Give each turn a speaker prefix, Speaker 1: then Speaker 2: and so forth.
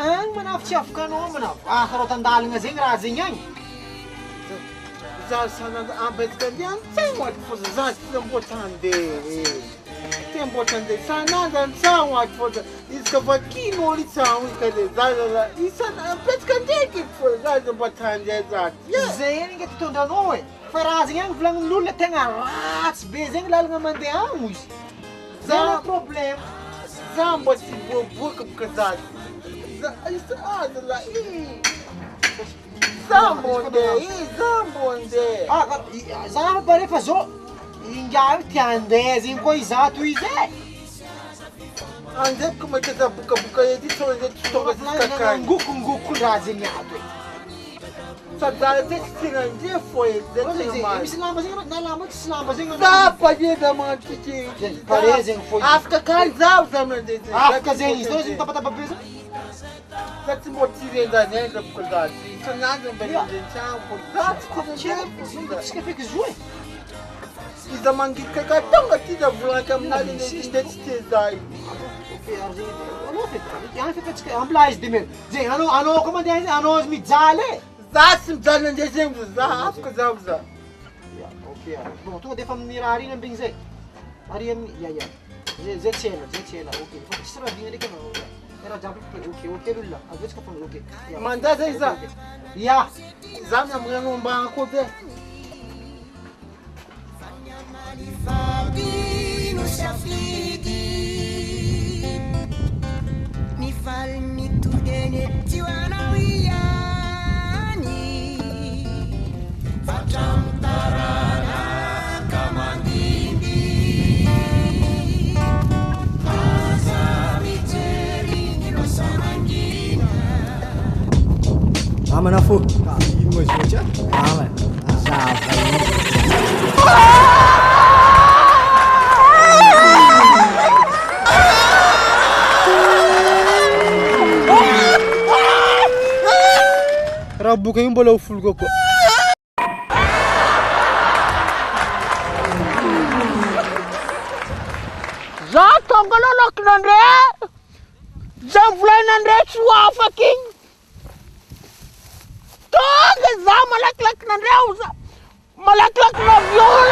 Speaker 1: Ang manaf-chef ka no, manaf. Karot ang daling nga zing razing yan.
Speaker 2: Sana abet ka diyan, sawat po sa importante. Importante sana dan sawat po. Iska pa kino ulit sa amin ka de. Zala isa abet ka diyan po sa importante zat.
Speaker 1: Zayn nga tunda no eh. Razing yan vlang lulat nga rats bezeng lal nga mande amus. Zala problem.
Speaker 2: Zamba si buka ka zat. Zambonde.
Speaker 1: Zama pare fazo. Ingavi tiande zin coisa tu ize.
Speaker 2: Ande como é que tá buca e de sonho de toda essa cara.
Speaker 1: Nguku razinhado.
Speaker 2: Sadara tem que tirar de foi de mais.
Speaker 1: Islama zin na lama islama zin.
Speaker 2: Dá pra ir da mão titi.
Speaker 1: Parece foi.
Speaker 2: After casal também de.
Speaker 1: After zin isto zin tapa pesa.
Speaker 2: That's motive da nega por causa. Isso nada bem de chão por causa.
Speaker 1: Isso que fica joia.
Speaker 2: E da mangue que tão aqui da branca na linha de destezai.
Speaker 1: यहाँ पे कुछ हम लाइस दिमे जे अनो को मत यहाँ अनो मी जाले
Speaker 2: Zasim जाने जैसे जा आपको जाओ जा
Speaker 1: ओके यार तो दे फम निरारी न बिंग से अरे या जे चेला ओके किस तरह दिन लेके मेरा जब ओके रुला अब इसका phone okay
Speaker 2: manda zai za
Speaker 1: या
Speaker 2: zamu mwangu mbanga ko be
Speaker 3: Aman afu. Ini mau baca? Aman.
Speaker 2: Rabbu kayong balaw full ko.
Speaker 4: Za tongololok nandre. Zamfly nandre chua fucking. Tong za malaklak nandre. Malaklak na viola.